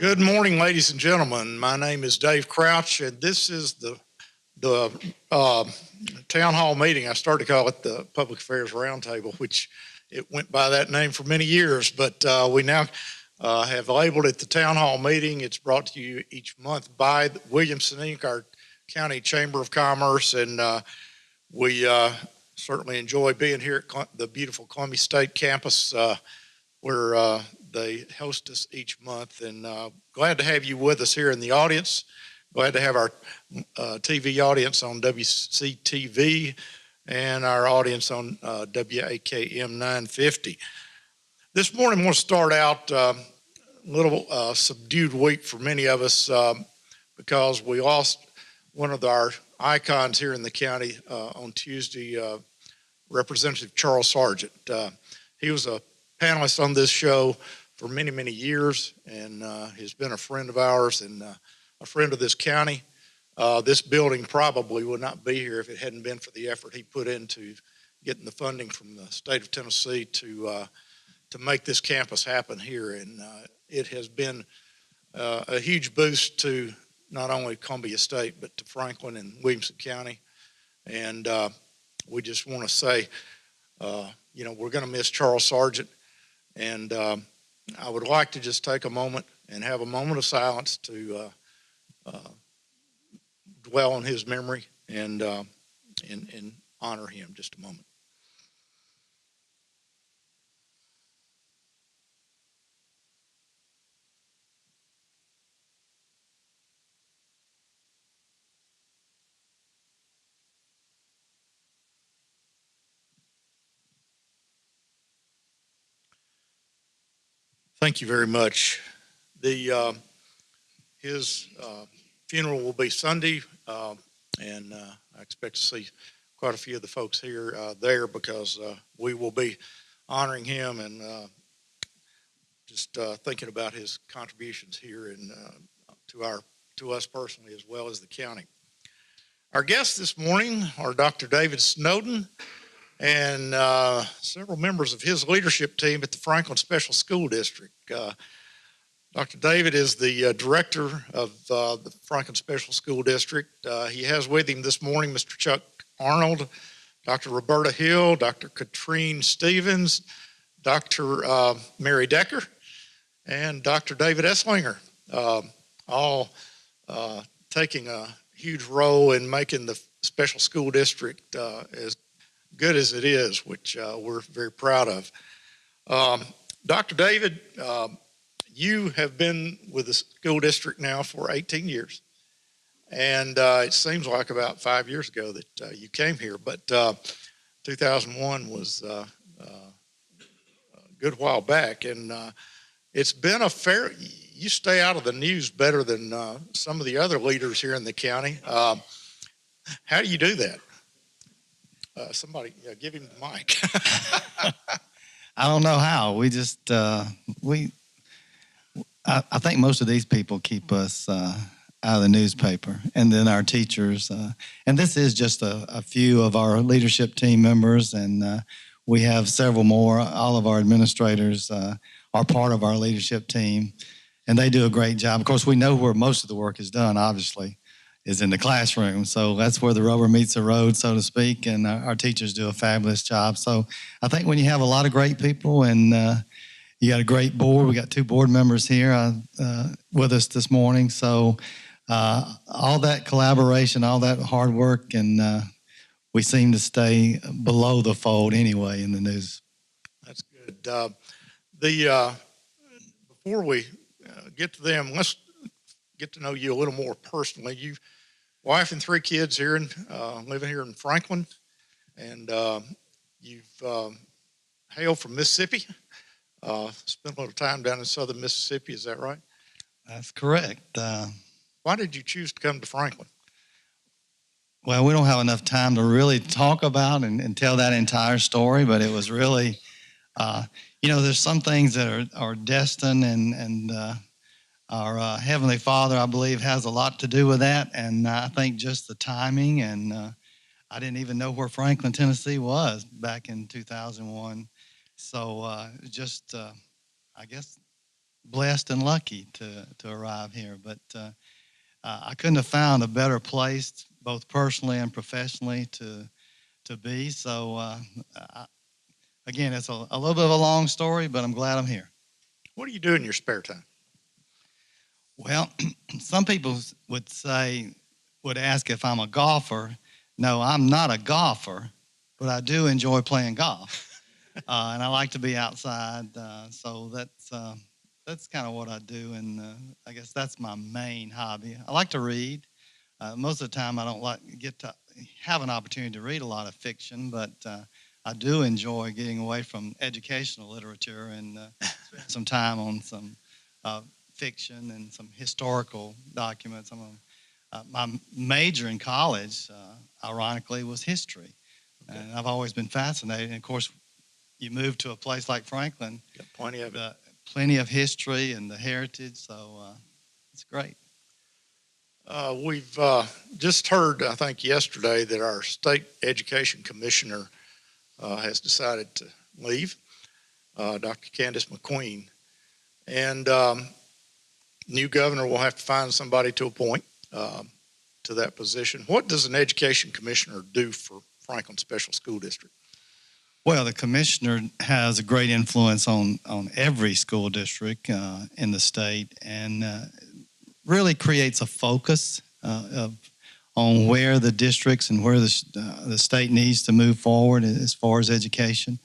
Good morning, ladies and gentlemen. My name is Dave Crouch, and this is the town hall meeting. I started to call it the Public Affairs Roundtable, which it went by that name for many years, but we now have labeled it the town hall meeting. It's brought to you each month by Williamson Inc., our county chamber of commerce, and we certainly enjoy being here at the beautiful Columbia State campus where they host us each month, and glad to have you with us here in the audience. Glad to have our TV audience on WCTV and our audience on WAKM 950. This morning, I want to start out a little subdued week for many of us because we lost one of our icons here in the county on Tuesday, Representative Charles Sargent. He was a panelist on this show for many, many years, and has been a friend of ours and a friend of this county. This building probably would not be here if it hadn't been for the effort he put into getting the funding from the state of Tennessee to make this campus happen here. And it has been a huge boost to not only Columbia State, but to Franklin and Williamson County. And we just want to say, we're going to miss Charles Sargent. And I would like to just take a moment and have a moment of silence to dwell on his memory and honor him. Just a moment. Thank you very much. His funeral will be Sunday, and I expect to see quite a few of the folks here there because we will be honoring him and just thinking about his contributions here and to us personally as well as the county. Our guests this morning are Dr. David Snowden and several members of his leadership team at the Franklin Special School District. Dr. David is the director of the Franklin Special School District. He has with him this morning Mr. Chuck Arnold, Dr. Roberta Hill, Dr. Katrine Stevens, Dr. Mary Decker, and Dr. David Esslinger, all taking a huge role in making the special school district as good as it is, which we're very proud of. Dr. David, you have been with the school district now for 18 years, and it seems like about 5 years ago that you came here, but 2001 was a good while back, and it's been you stay out of the news better than some of the other leaders here in the county. How do you do that? Somebody give him the mic. I don't know how. We just I think most of these people keep us out of the newspaper, and then our teachers. And this is just a few of our leadership team members, and we have several more. All of our administrators are part of our leadership team, and they do a great job. Of course, we know where most of the work is done, obviously, is in the classroom. So that's where the rubber meets the road, so to speak, and our teachers do a fabulous job. So I think when you have a lot of great people and you got a great board, we got 2 board members here with us this morning. So all that collaboration, all that hard work, and we seem to stay below the fold anyway in the news. That's good. Before we get to them, let's get to know you a little more personally. You've wife and 3 kids here and living here in Franklin, and you've hailed from Mississippi. Spent a little time down in southern Mississippi. Is that right? That's correct. Why did you choose to come to Franklin? Well, we don't have enough time to really talk about and tell that entire story, but it was really, there's some things that are destined, and our Heavenly Father, I believe, has a lot to do with that. And I think just the timing, and I didn't even know where Franklin, Tennessee was back in 2001. So I guess blessed and lucky to arrive here. But I couldn't have found a better place, both personally and professionally, to be. So again, it's a little bit of a long story, but I'm glad I'm here. What do you do in your spare time? Well, some people would ask if I'm a golfer. No, I'm not a golfer, but I do enjoy playing golf, and I like to be outside. So that's kind of what I do, and I guess that's my main hobby. I like to read. Most of the time, I don't get to have an opportunity to read a lot of fiction, but I do enjoy getting away from educational literature and spend some time on some fiction and some historical documents. My major in college, ironically, was history. Okay. And I've always been fascinated. And of course, you move to a place like Franklin, got plenty of it. Plenty of history and the heritage. So it's great. We've just heard, I think, yesterday that our state education commissioner has decided to leave, Dr. Candace McQueen. And new governor will have to find somebody to appoint to that position. What does an education commissioner do for Franklin Special School District? Well, the commissioner has a great influence on every school district in the state, and really creates a focus on where the districts and where the state needs to move forward as far as education.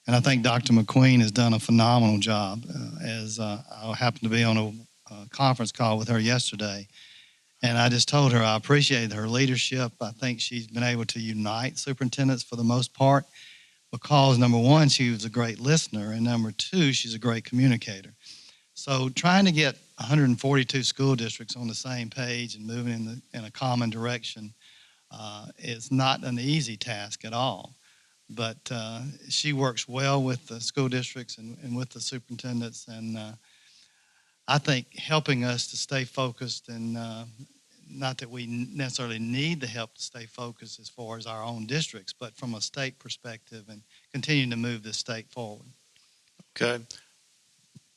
And I think Dr. McQueen has done a phenomenal job. As I happened to be on a conference call with her yesterday, and I just told her I appreciated her leadership. I think she's been able to unite superintendents for the most part because, number one, she was a great listener, and number two, she's a great communicator. So trying to get 142 school districts on the same page and moving in a common direction is not an easy task at all. But she works well with the school districts and with the superintendents, and I think helping us to stay focused, and not that we necessarily need the help to stay focused as far as our own districts, but from a state perspective and continuing to move the state forward. Okay.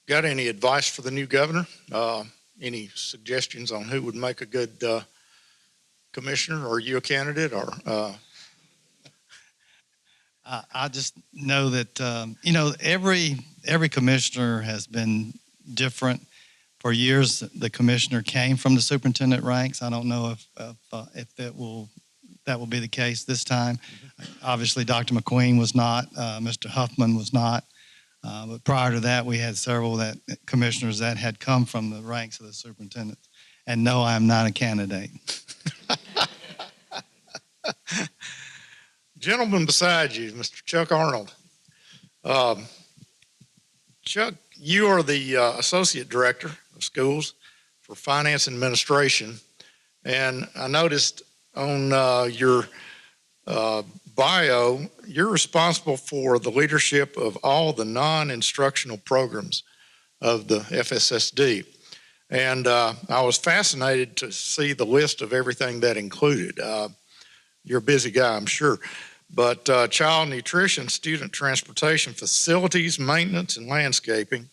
Got any advice for the new governor? Any suggestions on who would make a good commissioner? Are you a candidate? Or I just know that every commissioner has been different. For years, the commissioner came from the superintendent ranks. I don't know if that will be the case this time. Mm-hmm. Obviously, Dr. McQueen was not. Mr. Huffman was not. But prior to that, we had several commissioners that had come from the ranks of the superintendent. And no, I am not a candidate. Gentleman beside you, Mr. Chuck Arnold. Chuck, you are the Associate Director of Schools for Finance and Administration. And I noticed on your bio, you're responsible for the leadership of all the non-instructional programs of the FSSD. And I was fascinated to see the list of everything that included. You're a busy guy, I'm sure. But child nutrition, student transportation, facilities, maintenance, and landscaping,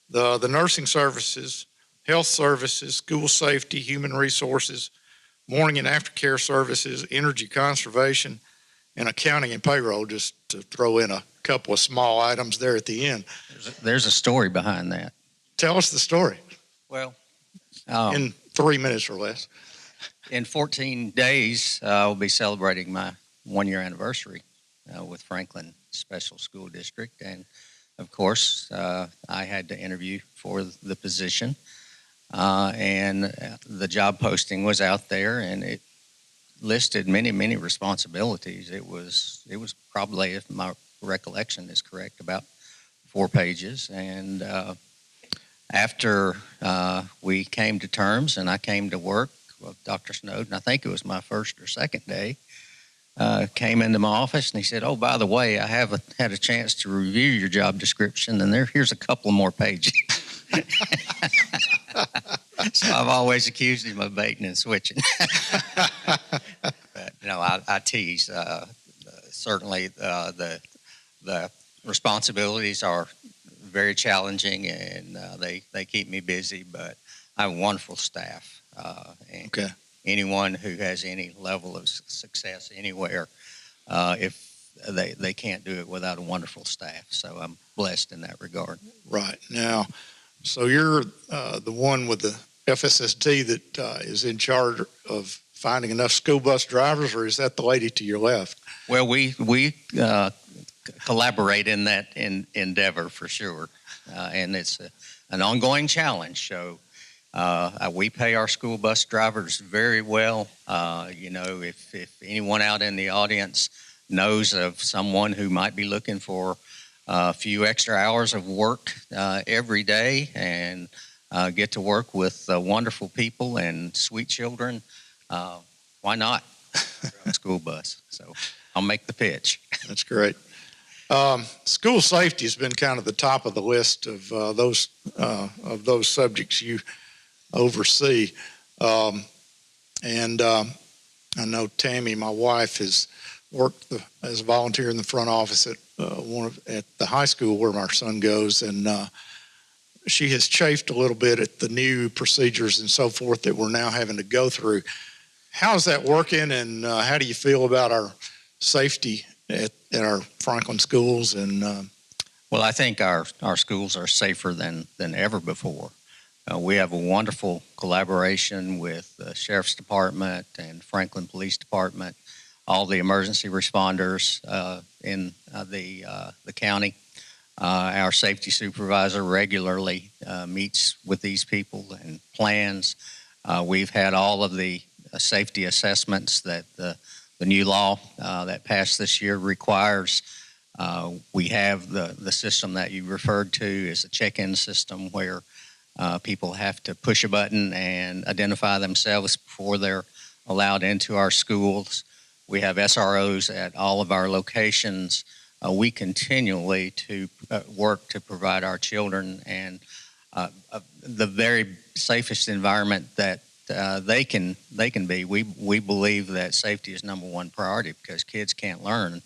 the nursing services, health services, school safety, human resources, morning and aftercare services, energy conservation, and accounting and payroll, just to throw in a couple of small items there at the end. There's a story behind that. Tell us the story. Well, in 3 minutes or less. In 14 days, I'll be celebrating my one-year anniversary with Franklin Special School District. And, of course, I had to interview for the position. And the job posting was out there, and it listed many, many responsibilities. It was probably, if my recollection is correct, about 4 pages. And after we came to terms and I came to work with Dr. Snowden, I think it was my first or second day, came into my office and he said, "Oh, by the way, I haven't had a chance to review your job description, and here's a couple more pages." So I've always accused him of baiting and switching. But no, I tease. Certainly, the responsibilities are very challenging, and they keep me busy. But I have a wonderful staff. And Okay. anyone who has any level of success anywhere, if they can't do it without a wonderful staff. So I'm blessed in that regard. Right. Now, so you're the one with the FSSD that is in charge of finding enough school bus drivers, or is that the lady to your left? Well, we collaborate in that endeavor for sure, and it's an ongoing challenge. So we pay our school bus drivers very well. If anyone out in the audience knows of someone who might be looking for a few extra hours of work every day and get to work with wonderful people and sweet children, why not? School bus. So I'll make the pitch. That's great. School safety has been kind of the top of the list of those subjects you oversee. And I know Tammy, my wife, has worked as a volunteer in the front office at at the high school where my son goes, and she has chafed a little bit at the new procedures and so forth that we're now having to go through. How's that working, and how do you feel about our safety at our Franklin schools? And Well, I think our schools are safer than ever before. We have a wonderful collaboration with the Sheriff's Department and Franklin Police Department, all the emergency responders in the county. Our safety supervisor regularly meets with these people and plans. We've had all of the safety assessments that the new law that passed this year requires. We have the system that you referred to is a check-in system where people have to push a button and identify themselves before they're allowed into our schools. We have SROs at all of our locations. We continually to work to provide our children and the very safest environment that they can be. We believe that safety is number one priority because kids can't learn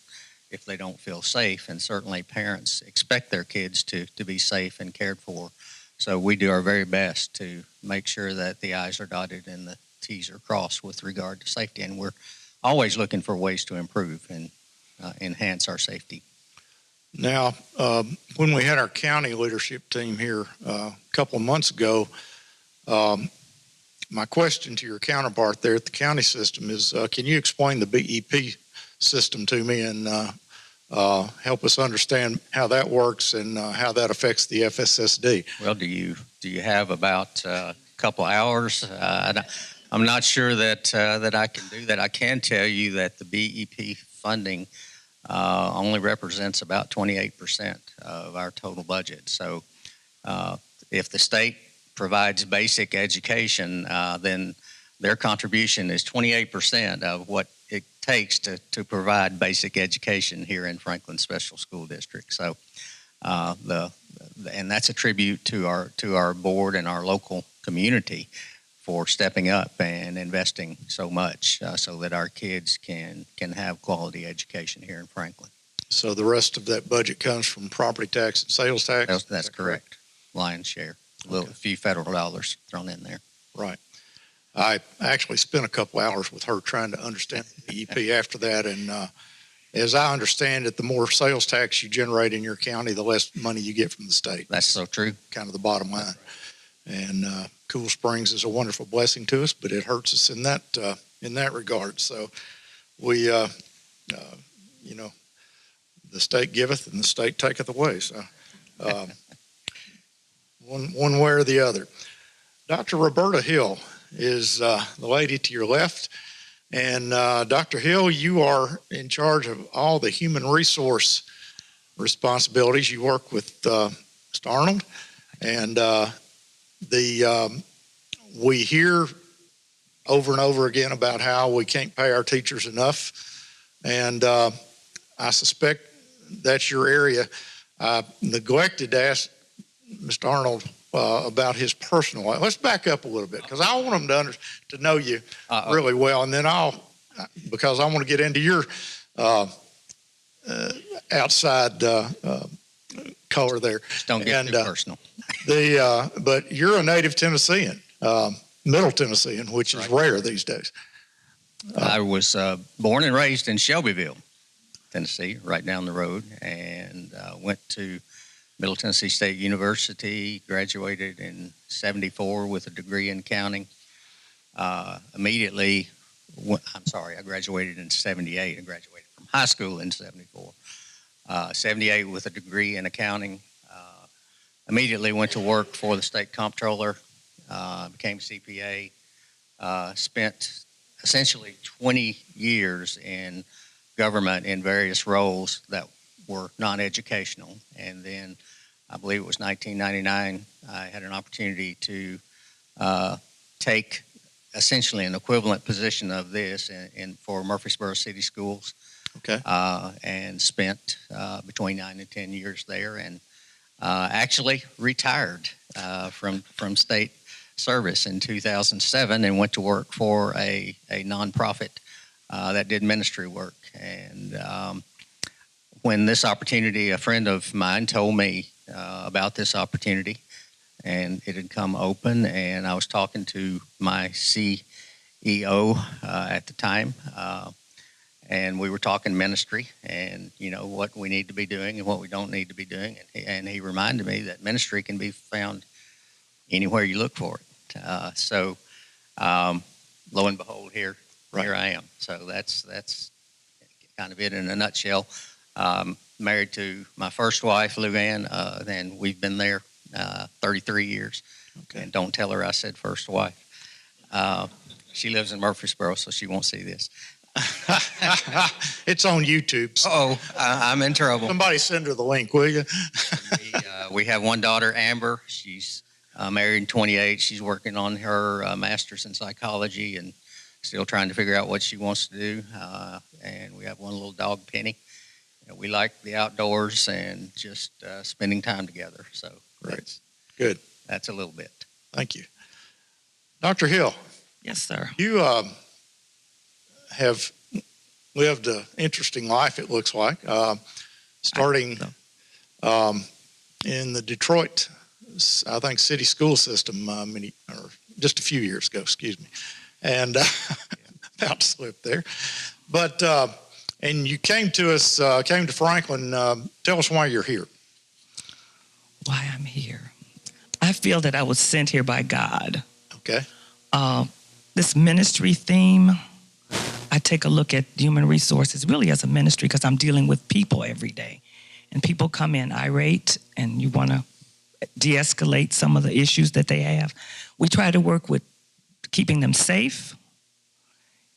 if they don't feel safe, and certainly parents expect their kids to be safe and cared for. So we do our very best to make sure that the I's are dotted and the T's are crossed with regard to safety, and we're always looking for ways to improve and enhance our safety. now, when we had our county leadership team here a couple of months ago, my question to your counterpart there at the county system is, can you explain the BEP system to me and help us understand how that works and how that affects the FSSD? Well, do you have about a couple hours? I'm not sure that I can do that. I can tell you that the BEP funding only represents about 28% of our total budget. So if the state provides basic education, then their contribution is 28% of what it takes to provide basic education here in Franklin Special School District. So and that's a tribute to our board and our local community for stepping up and investing so much so that our kids can have quality education here in Franklin. So the rest of that budget comes from property tax and sales tax? That's correct. Lion's share. A few federal dollars thrown in there. Right. I actually spent a couple hours with her trying to understand the BEP after that, and as I understand it, the more sales tax you generate in your county, the less money you get from the state. That's so true. Kind of the bottom line. And Cool Springs is a wonderful blessing to us, but it hurts us in that regard. So we, the state giveth and the state taketh away. So one way or the other. Dr. Roberta Hill is the lady to your left. And Dr. Hill, you are in charge of all the human resource responsibilities. You work with Mr. Arnold, and we hear over and over again about how we can't pay our teachers enough, and I suspect that's your area. I neglected to ask Mr. Arnold about his personal life. Let's back up a little bit because I want them to know you really well, and then because I want to get into your outside color there. Just don't get And, too personal. But you're a native Tennessean, Middle Tennessean, which is rare these days. I was born and raised in Shelbyville, Tennessee, right down the road, and went to Middle Tennessee State University, graduated in '74 with a degree in accounting. I graduated in '78. I graduated from high school in '74. '78 with a degree in accounting. Immediately went to work for the state comptroller, became CPA, spent essentially 20 years in government in various roles that were non-educational. And then I believe it was 1999, I had an opportunity to take essentially an equivalent position of this for Murfreesboro City Schools. Okay. And spent between 9 and 10 years there, and actually retired from state service in 2007 and went to work for a nonprofit that did ministry work. And when this opportunity, a friend of mine told me about this opportunity, and it had come open, and I was talking to my CEO at the time, and we were talking ministry and, what we need to be doing and what we don't need to be doing. And he reminded me that ministry can be found anywhere you look for it. So lo and behold, here I am. So that's kind of it in a nutshell. Married to my first wife, Lou Ann, and we've been there 33 years. Okay. And don't tell her I said first wife. She lives in Murfreesboro, so she won't see this. It's on YouTube. So I'm in trouble. somebody send her the link, will you? We have one daughter, Amber. She's married in 28. She's working on her master's in psychology and still trying to figure out what she wants to do. And we have one little dog, Penny. We like the outdoors and just spending time together. So Right. Good. That's a little bit. Thank you. Dr. Hill. Yes, sir. You have lived an interesting life, it looks like, starting in the Detroit, I think, city school system just a few years ago, excuse me, and about to slip there. But, and you came to Franklin. Tell us why you're here. Why I'm here. I feel that I was sent here by God. Okay. This ministry theme, I take a look at human resources really as a ministry because I'm dealing with people every day. And people come in irate and you want to de-escalate some of the issues that they have. We try to work with keeping them safe,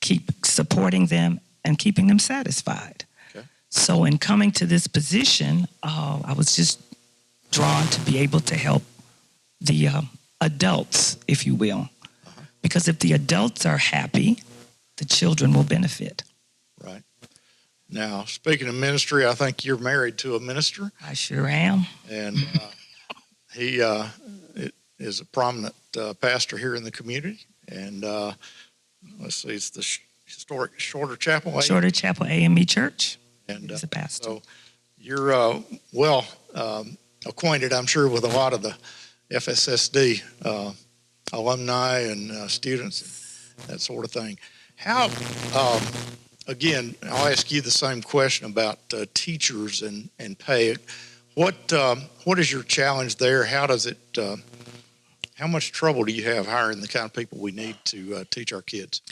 keep supporting them, and keeping them satisfied. Okay. So in coming to this position, I was just drawn to be able to help the adults, if you will. Because if the adults are happy, the children will benefit. Right. Now, speaking of ministry, I think you're married to a minister. I sure am. And he is a prominent pastor here in the community. And let's see, it's the historic Shorter Chapel. Shorter Chapel AME Church. And He's a pastor. So you're well acquainted, I'm sure, with a lot of the FSSD alumni and students, that sort of thing. How, again, I'll ask you the same question about teachers and pay. What is your challenge there? How does it, how much trouble do you have hiring the kind of people we need to teach our kids?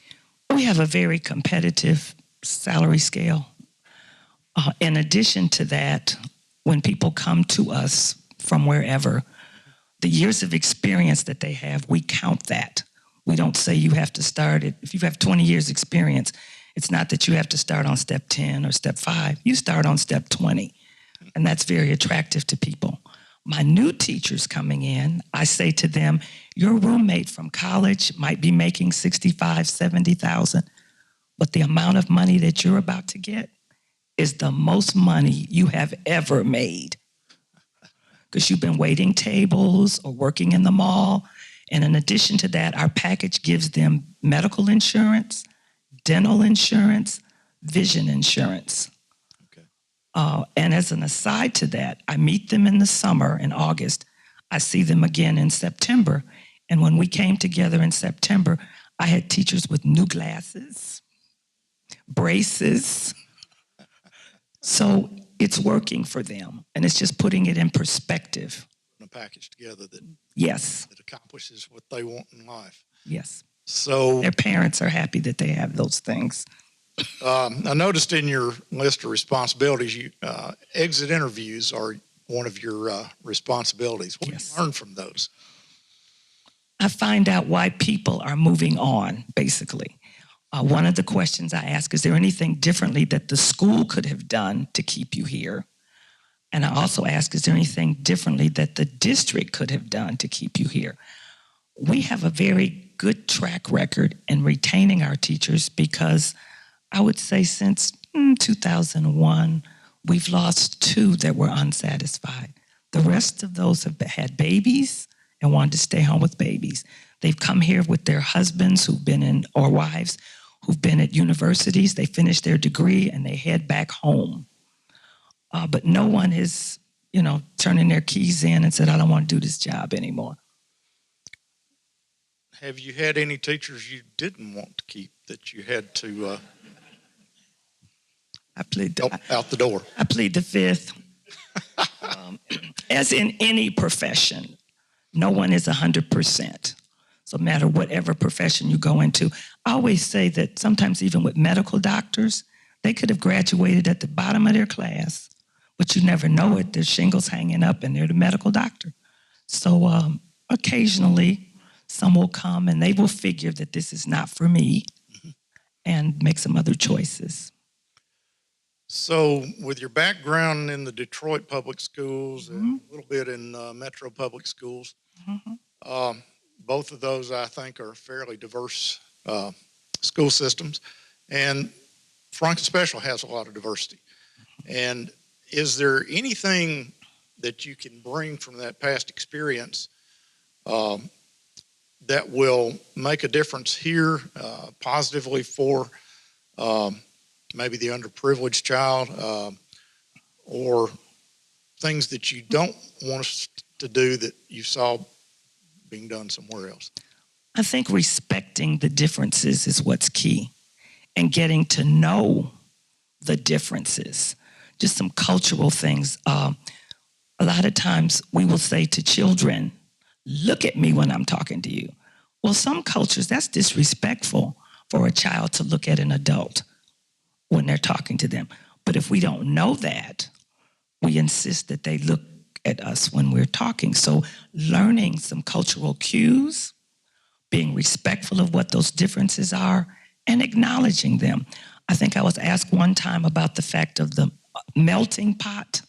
We have a very competitive salary scale. In addition to that, when people come to us from wherever, the years of experience that they have, we count that. We don't say you have to start it. If you have 20 years experience, it's not that you have to start on step 10 or step 5. You start on step 20. And that's very attractive to people. My new teachers coming in, I say to them, your roommate from college might be making $65,000, $70,000, but the amount of money that you're about to get is the most money you have ever made. Because you've been waiting tables or working in the mall. And in addition to that, our package gives them medical insurance, dental insurance, vision insurance. Okay. And as an aside to that, I meet them in the summer in August. I see them again in September. And when we came together in September, I had teachers with new glasses, braces. So it's working for them. And it's just putting it in perspective. A package together that, Yes. that accomplishes what they want in life. Yes. So Their parents are happy that they have those things. I noticed in your list of responsibilities, you, exit interviews are one of your responsibilities. What do you learn from those? I find out why people are moving on, basically. One of the questions I ask, is there anything differently that the school could have done to keep you here? And I also ask, is there anything differently that the district could have done to keep you here? We have a very good track record in retaining our teachers because I would say since 2001, we've lost 2 that were unsatisfied. The rest of those have had babies and wanted to stay home with babies. They've come here with their husbands who've been in, or wives who've been at universities. They finish their degree and they head back home. But no one is, turning their keys in and said, I don't want to do this job anymore. Have you had any teachers you didn't want to keep that you had to I plead help out the door? I plead the fifth. As in any profession, no one is 100%. So no matter whatever profession you go into, I always say that sometimes even with medical doctors, they could have graduated at the bottom of their class, but you never know it. There's shingles hanging up and they're the medical doctor. So occasionally some will come and they will figure that this is not for me and make some other choices. So with your background in the Detroit public schools and a little bit in Metro public schools, both of those I think are fairly diverse school systems. And Franklin Special has a lot of diversity. And is there anything that you can bring from that past experience that will make a difference here positively for maybe the underprivileged child, or things that you don't want us to do that you saw being done somewhere else? I think respecting the differences is what's key, and getting to know the differences. Just some cultural things. A lot of times we will say to children, look at me when I'm talking to you. Well, some cultures, that's disrespectful for a child to look at an adult when they're talking to them. But if we don't know that, we insist that they look at us when we're talking. So learning some cultural cues, being respectful of what those differences are, and acknowledging them. I think I was asked one time about the fact of the melting pot.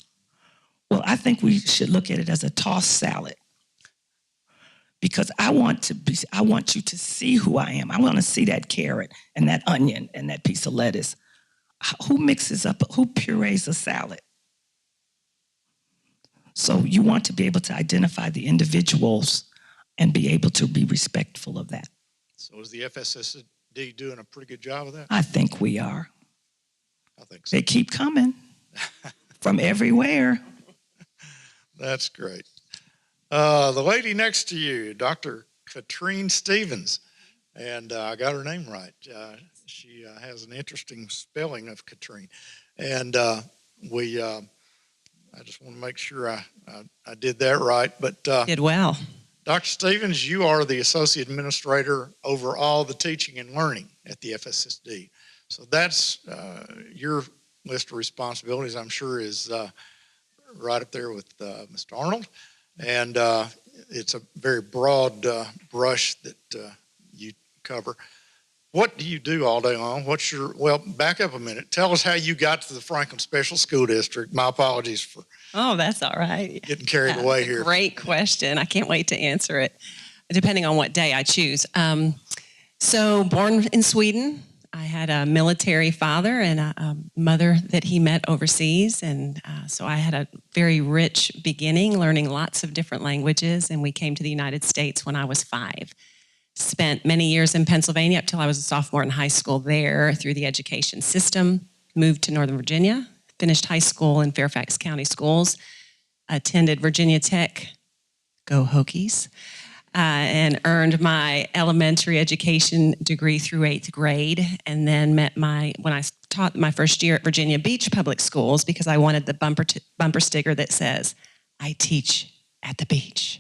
Well, I think we should look at it as a tossed salad, because I want you to see who I am. I want to see that carrot and that onion and that piece of lettuce. Who purees a salad? So you want to be able to identify the individuals and be able to be respectful of that. So is the FSSD doing a pretty good job of that? I think we are. I think so. They keep coming from everywhere. That's great. The lady next to you, Dr. Katrine Stevens, and I got her name right. She has an interesting spelling of Katrine, and I just want to make sure I did that right. But did well. Dr. Stevens, you are the Associate Administrator over all the teaching and learning at the FSSD. So that's your list of responsibilities, I'm sure, is right up there with Mr. Arnold. And it's a very broad brush that you cover. What do you do all day long? Well, back up a minute. Tell us how you got to the Franklin Special School District. My apologies for that's all right. Getting carried away here. Great question. I can't wait to answer it, depending on what day I choose. So born in Sweden, I had a military father and a mother that he met overseas. And so I had a very rich beginning, learning lots of different languages. And we came to the United States when I was 5. Spent many years in Pennsylvania up till I was a sophomore in high school there through the education system. Moved to Northern Virginia finished high school in Fairfax County Schools, attended Virginia Tech, go Hokies, and earned my elementary education degree through 8th grade, and then when I taught my first year at Virginia Beach Public Schools, because I wanted the bumper sticker that says, "I teach at the beach."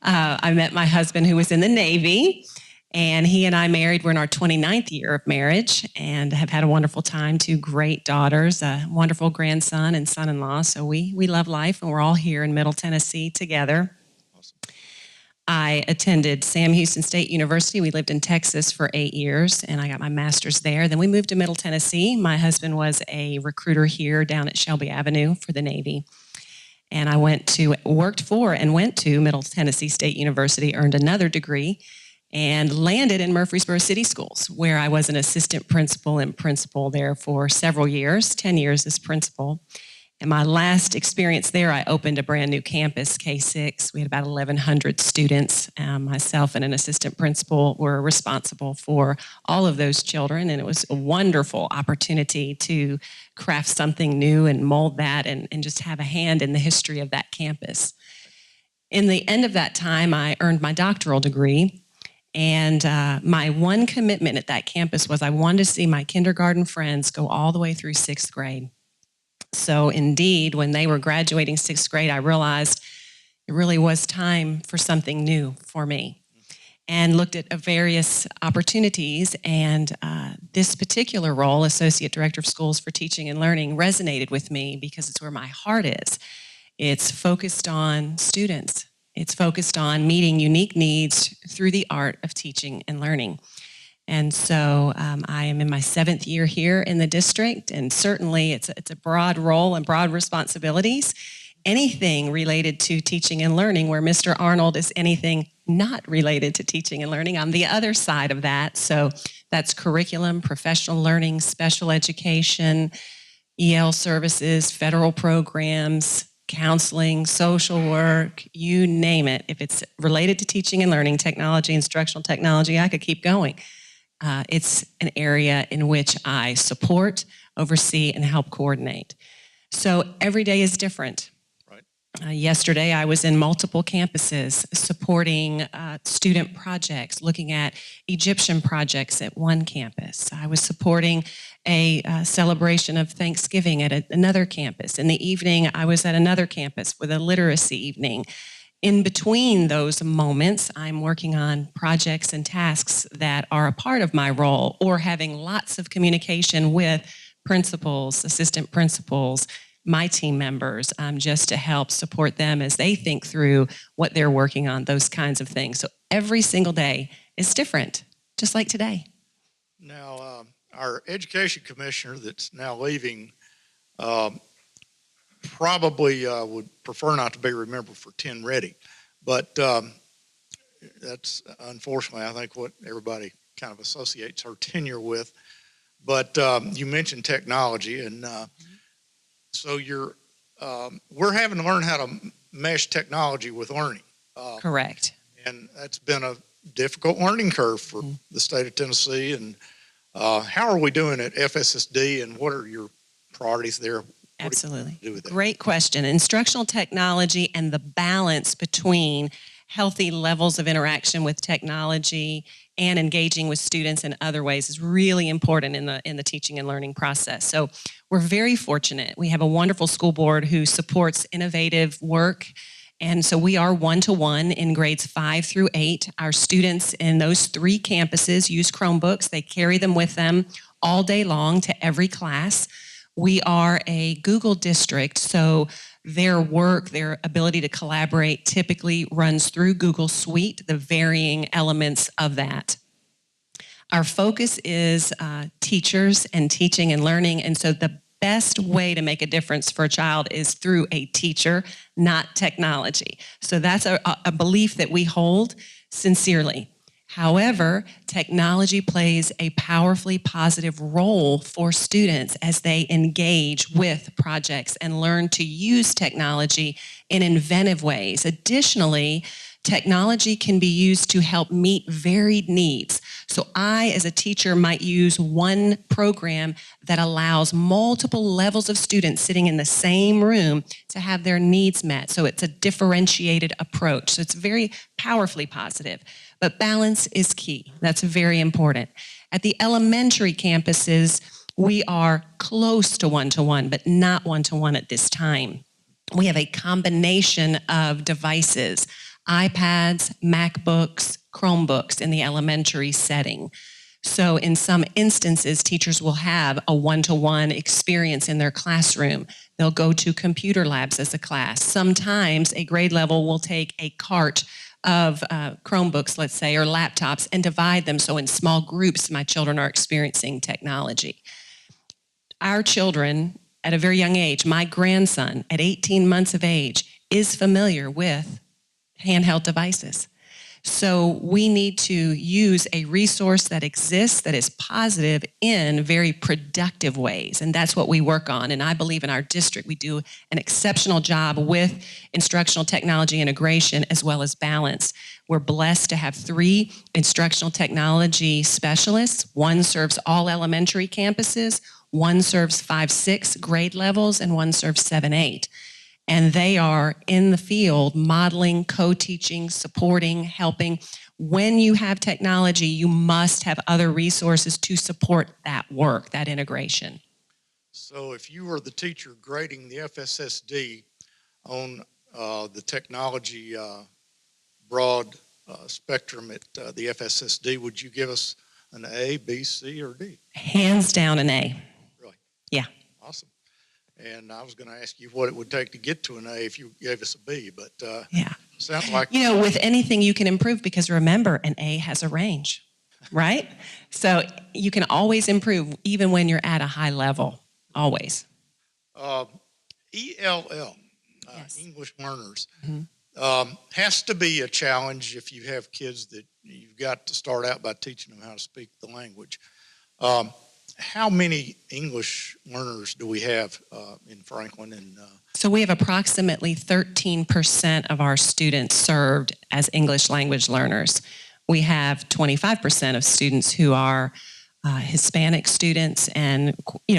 I met my husband, who was in the Navy, and he and I married. We're in our 29th year of marriage and have had a wonderful time. 2 great daughters, a wonderful grandson and son-in-law. So we love life, and we're all here in Middle Tennessee together. I attended Sam Houston State University. We lived in Texas for 8 years, and I got my master's there. Then we moved to Middle Tennessee. My husband was a recruiter here down at Shelby Avenue for the Navy. And I worked for and went to Middle Tennessee State University, earned another degree, and landed in Murfreesboro City Schools, where I was an assistant principal and principal there for several years, 10 years as principal. And my last experience there, I opened a brand new campus, K6. We had about 1,100 students. Myself and an assistant principal were responsible for all of those children, and it was a wonderful opportunity to craft something new and mold that and just have a hand in the history of that campus. In the end of that time, I earned my doctoral degree, and my one commitment at that campus was I wanted to see my kindergarten friends go all the way through 6th grade. So indeed, when they were graduating 6th grade, I realized it really was time for something new for me, and looked at various opportunities. And this particular role, Associate Director of Schools for Teaching and Learning, resonated with me because it's where my heart is. It's focused on students. It's focused on meeting unique needs through the art of teaching and learning. And so I am in my 7th year here in the district, and certainly it's a broad role and broad responsibilities. Anything related to teaching and learning, where Mr. Arnold is anything not related to teaching and learning, I'm the other side of that. So that's curriculum, professional learning, special education, EL services, federal programs, counseling, social work, you name it. If it's related to teaching and learning, technology, instructional technology, I could keep going. It's an area in which I support, oversee, and help coordinate. So every day is different. Right. Yesterday, I was in multiple campuses supporting student projects, looking at Egyptian projects at one campus. I was supporting a celebration of Thanksgiving at another campus. In the evening, I was at another campus with a literacy evening. In between those moments, I'm working on projects and tasks that are a part of my role, or having lots of communication with principals, assistant principals, my team members, just to help support them as they think through what they're working on, those kinds of things. So every single day is different, just like today. Now, our education commissioner that's now leaving probably would prefer not to be remembered for 10 ready, but that's unfortunately, I think, what everybody kind of associates her tenure with. But you mentioned technology, and so we're having to learn how to mesh technology with learning. Correct. And that's been a difficult learning curve for the state of Tennessee. And how are we doing at FSSD, and what are your priorities there? Absolutely. Great question. Instructional technology and the balance between healthy levels of interaction with technology and engaging with students in other ways is really important in the teaching and learning process. So we're very fortunate. We have a wonderful school board who supports innovative work. And so we are 1-to-1 in grades 5 through 8. Our students in those 3 campuses use Chromebooks. They carry them with them all day long to every class. We are a Google district, so their work, their ability to collaborate typically runs through Google Suite, the varying elements of that. Our focus is teachers and teaching and learning, and so the best way to make a difference for a child is through a teacher, not technology. So that's a belief that we hold sincerely. However, technology plays a powerfully positive role for students as they engage with projects and learn to use technology in inventive ways. Additionally, Technology can be used to help meet varied needs. So I, as a teacher, might use one program that allows multiple levels of students sitting in the same room to have their needs met. So it's a differentiated approach. So it's very powerfully positive. But balance is key. That's very important. At the elementary campuses, we are close to one-to-one, but not one-to-one at this time. We have a combination of devices, iPads, MacBooks, Chromebooks in the elementary setting. So in some instances, teachers will have a one-to-one experience in their classroom. They'll go to computer labs as a class. Sometimes a grade level will take a cart of Chromebooks, let's say, or laptops, and divide them so in small groups my children are experiencing technology. Our children, at a very young age, my grandson at 18 months of age, is familiar with handheld devices. So we need to use a resource that exists that is positive in very productive ways. And that's what we work on. And I believe in our district, we do an exceptional job with instructional technology integration as well as balance. We're blessed to have 3 instructional technology specialists. One serves all elementary campuses, one serves 5-6 grade levels, and one serves 7-8. And they are in the field modeling, co-teaching, supporting, helping. When you have technology, you must have other resources to support that work, that integration. So if you were the teacher grading the FSSD on the technology broad spectrum at the FSSD, would you give us an A, B, C, or D? Hands down an A. Really? Yeah. Awesome. And I was going to ask you what it would take to get to an A if you gave us a B, but Yeah. sounds like... You know, with anything you can improve, because remember, an A has a range, right? So you can always improve even when you're at a high level, always. ELL, Yes. English learners, Mhm. has to be a challenge if you have kids that you've got to start out by teaching them how to speak the language. How many English learners do we have in Franklin? And So we have approximately 13% of our students served as English language learners. We have 25% of students who are Hispanic students, and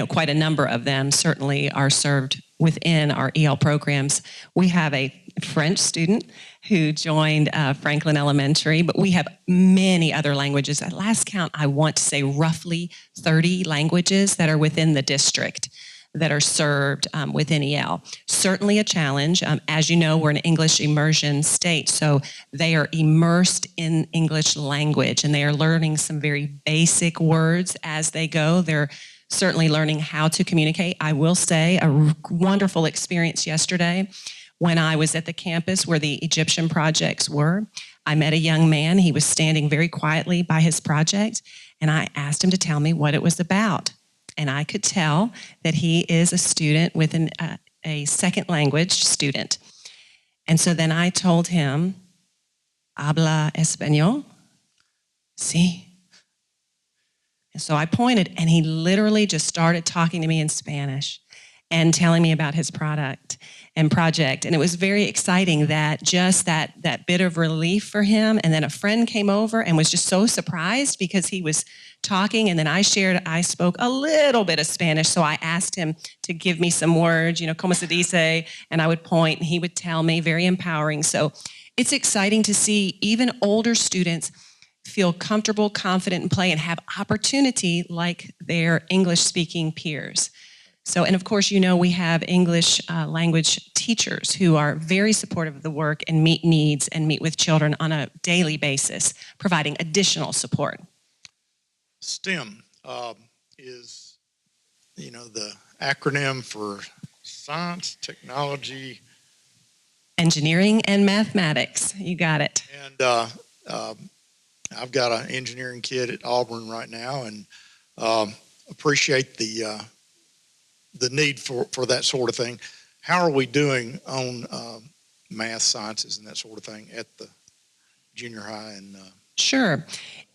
quite a number of them certainly are served within our EL programs. We have a French student who joined Franklin Elementary, but we have many other languages. At last count, I want to say roughly 30 languages that are within the district that are served within EL. Certainly a challenge. As you know, we're an English immersion state, so they are immersed in English language, and they are learning some very basic words as they go. They're certainly learning how to communicate. I will say a wonderful experience yesterday when I was at the campus where the Egyptian projects were. I met a young man. He was standing very quietly by his project, and I asked him to tell me what it was about. And I could tell that he is a student with a second language student. And so then I told him, habla español? Sí. And so I pointed, and he literally just started talking to me in Spanish and telling me about his product and project. And it was very exciting that just that bit of relief for him. And then a friend came over and was just so surprised because he was talking, and then I spoke a little bit of Spanish, so I asked him to give me some words, como se dice, and I would point, and he would tell me, very empowering. So it's exciting to see even older students feel comfortable, confident in play, and have opportunity like their English-speaking peers. So, and of course, we have English language teachers who are very supportive of the work and meet needs and meet with children on a daily basis, providing additional support. STEM is, the acronym for science, technology, engineering, and mathematics. You got it. And I've got an engineering kid at Auburn right now, and appreciate the need for that sort of thing. How are we doing on math, sciences, and that sort of thing at the junior high? And Sure.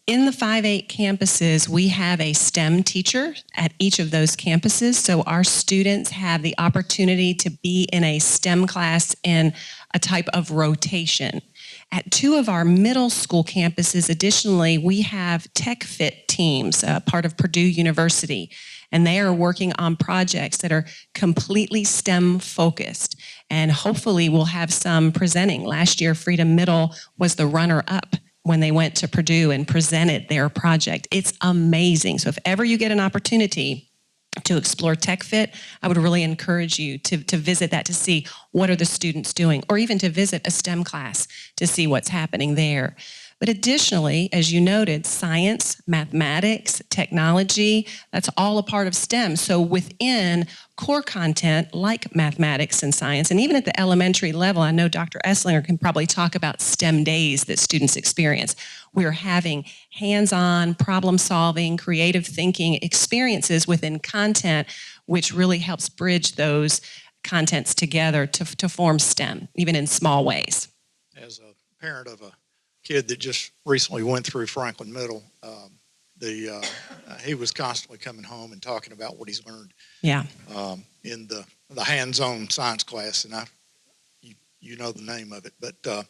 In the 5-8 campuses, we have a STEM teacher at each of those campuses. So our students have the opportunity to be in a STEM class in a type of rotation. At 2 of our middle school campuses, additionally, we have Tech Fit teams, part of Purdue University, and they are working on projects that are completely STEM focused. And hopefully we'll have some presenting. Last year, Freedom Middle was the runner-up when they went to Purdue and presented their project. It's amazing. So if ever you get an opportunity to explore Tech Fit, I would really encourage you to visit that, to see what are the students doing, or even to visit a STEM class to see what's happening there. But additionally, as you noted, science, mathematics, technology, that's all a part of STEM. So within core content like mathematics and science, and even at the elementary level, I know Dr. Esslinger can probably talk about STEM days that students experience. We're having hands-on problem-solving, creative thinking experiences within content, which really helps bridge those contents together to form STEM, even in small ways. As a parent of a kid that just recently went through Franklin Middle, he was constantly coming home and talking about what he's learned in the hands-on science class, and you know the name of it, but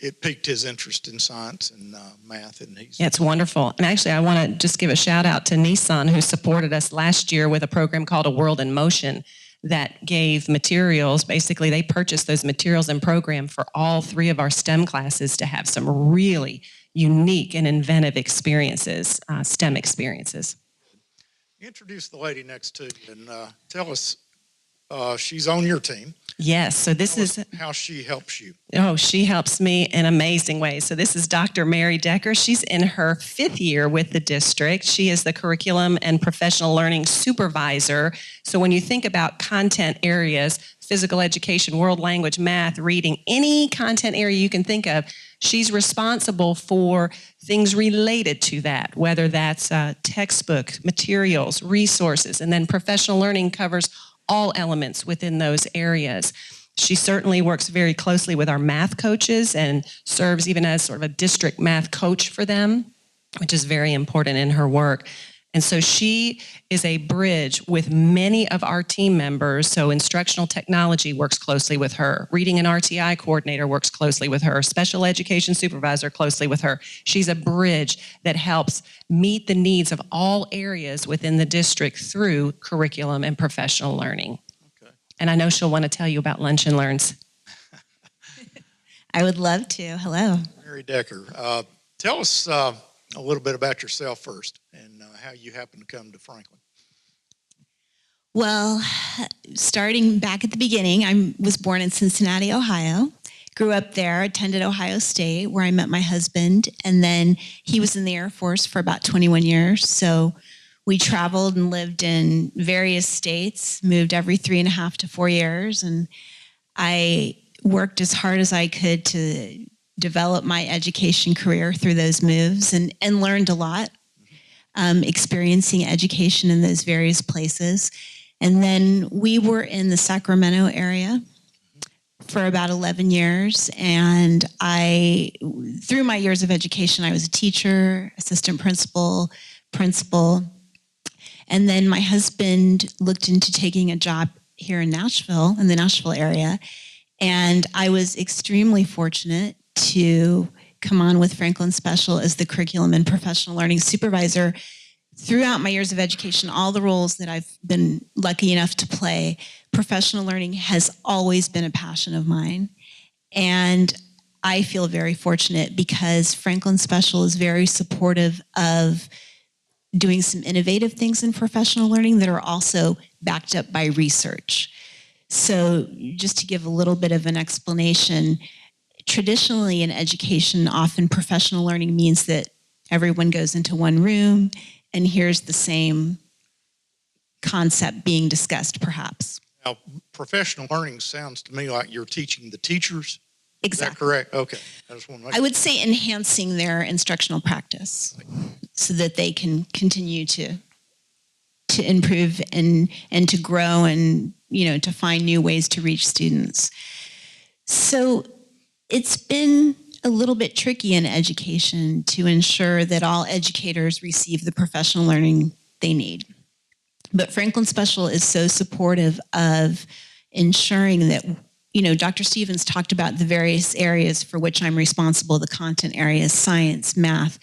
it piqued his interest in science and math, and it's wonderful. And actually, I want to just give a shout out to Nissan, who supported us last year with a program called A World in Motion that gave materials. Basically, they purchased those materials and program for all 3 of our STEM classes to have some really unique and inventive experiences, STEM experiences. Introduce the lady next to you and tell us, she's on your team. Yes, so this is how she helps you. Oh, she helps me in amazing ways. So this is Dr. Mary Decker. She's in her 5th year with the district. She is the curriculum and professional learning supervisor. So when you think about content areas, physical education, world language, math, reading, any content area you can think of, she's responsible for things related to that, whether that's textbook, materials, resources, and then professional learning covers all elements within those areas. She certainly works very closely with our math coaches and serves even as sort of a district math coach for them, which is very important in her work. And so she is a bridge with many of our team members. So instructional technology works closely with her. Reading and RTI coordinator works closely with her. Special education supervisor closely with her. She's a bridge that helps meet the needs of all areas within the district through curriculum and professional learning. Okay. And I know she'll want to tell you about Lunch and Learns. I would love to. Hello. Mary Decker, tell us a little bit about yourself first and how you happened to come to Franklin. Well, starting back at the beginning, I was born in Cincinnati, Ohio. Grew up there, attended Ohio State, where I met my husband, and then he was in the Air Force for about 21 years. So we traveled and lived in various states, moved every 3.5 to 4 years, and I worked as hard as I could to develop my education career through those moves and learned a lot, experiencing education in those various places. And then we were in the Sacramento area for about 11 years. And through my years of education, I was a teacher, assistant principal. And then my husband looked into taking a job here in Nashville, in the Nashville area. And I was extremely fortunate to come on with Franklin Special as the curriculum and professional learning supervisor. Throughout my years of education, all the roles that I've been lucky enough to play, professional learning has always been a passion of mine. And I feel very fortunate because Franklin Special is very supportive of doing some innovative things in professional learning that are also backed up by research. So just to give a little bit of an explanation, traditionally in education, often professional learning means that everyone goes into one room and here's the same concept being discussed, perhaps. Now, professional learning sounds to me like you're teaching the teachers. Exactly. Is that correct? Okay. I just want to I would say enhancing their instructional practice so that they can continue to improve and to grow and, to find new ways to reach students. So it's been a little bit tricky in education to ensure that all educators receive the professional learning they need. But Franklin Special is so supportive of ensuring that Dr. Stevens talked about the various areas for which I'm responsible, the content areas, science, math,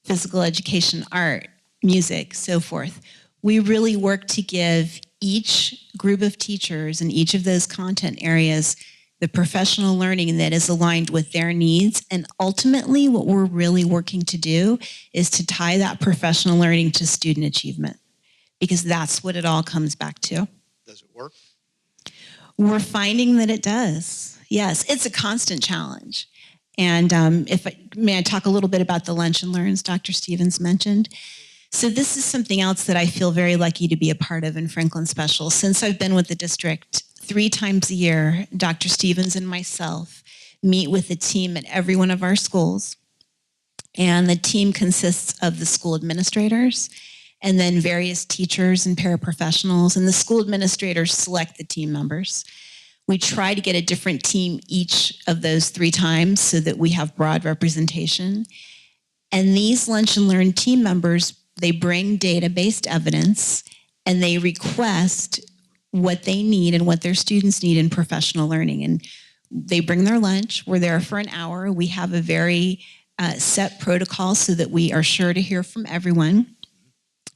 physical education, art, music, so forth. We really work to give each group of teachers in each of those content areas the professional learning that is aligned with their needs. And ultimately, what we're really working to do is to tie that professional learning to student achievement, because that's what it all comes back to. Does it work? We're finding that it does. Yes, it's a constant challenge. And may I talk a little bit about the lunch and learns Dr. Stevens mentioned? So this is something else that I feel very lucky to be a part of in Franklin Special. Since I've been with the district, 3 times a year, Dr. Stevens and myself meet with the team at every one of our schools. And the team consists of the school administrators and then various teachers and paraprofessionals, and the school administrators select the team members. We try to get a different team each of those 3 times so that we have broad representation. And these lunch and learn team members, they bring data-based evidence and they request what they need and what their students need in professional learning. And they bring their lunch. We're there for an hour. We have a very set protocol so that we are sure to hear from everyone.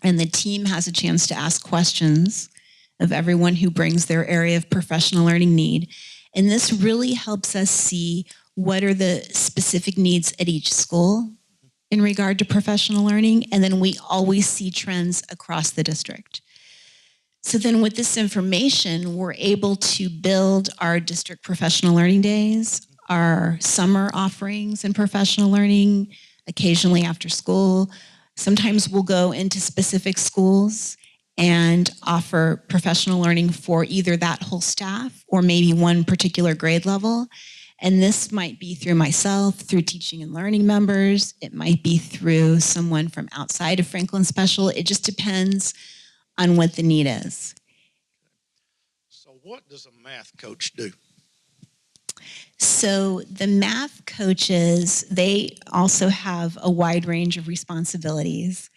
And the team has a chance to ask questions of everyone who brings their area of professional learning need. And this really helps us see what are the specific needs at each school in regard to professional learning. And then we always see trends across the district. So then with this information, we're able to build our district professional learning days, our summer offerings in professional learning, occasionally after school. Sometimes we'll go into specific schools and offer professional learning for either that whole staff or maybe one particular grade level. And this might be through myself, through teaching and learning members. It might be through someone from outside of Franklin Special. It just depends on what the need is. So what does a math coach do? So the math coaches, they also have a wide range of responsibilities.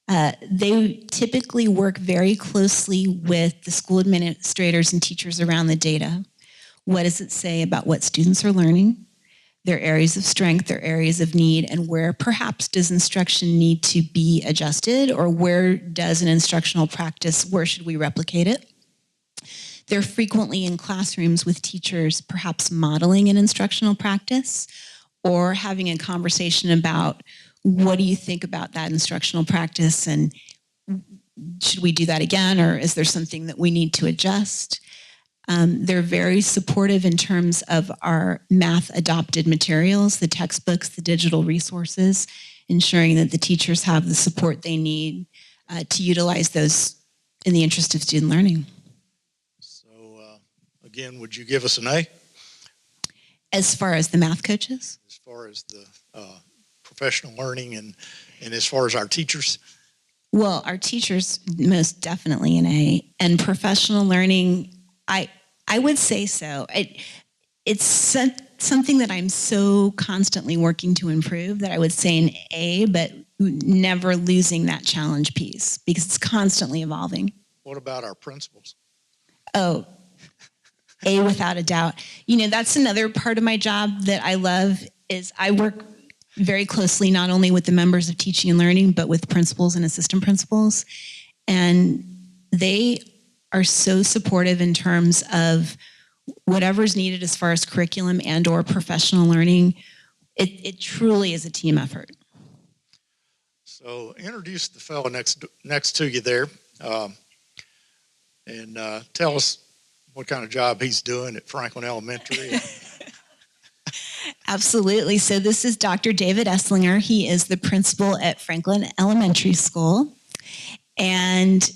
They typically work very closely with the school administrators and teachers around the data. What does it say about what students are learning, their areas of strength, their areas of need, and where perhaps does instruction need to be adjusted, or where does an instructional practice, where should we replicate it? They're frequently in classrooms with teachers perhaps modeling an instructional practice or having a conversation about what do you think about that instructional practice and should we do that again, or is there something that we need to adjust? They're very supportive in terms of our math adopted materials, the textbooks, the digital resources, ensuring that the teachers have the support they need to utilize those in the interest of student learning. Again, would you give us an A? As far as the math coaches? As far as the professional learning and as far as our teachers? Well, our teachers, most definitely an A. And professional learning, I would say so. It's something that I'm so constantly working to improve that I would say an A, but never losing that challenge piece because it's constantly evolving. What about our principals? Oh, A without a doubt. That's another part of my job that I love is I work very closely not only with the members of teaching and learning, but with principals and assistant principals. And they are so supportive in terms of whatever's needed as far as curriculum and or professional learning. It truly is a team effort. So introduce the fellow next to you there and tell us what kind of job he's doing at Franklin Elementary. Absolutely. So this is Dr. David Esslinger. He is the principal at Franklin Elementary School. And,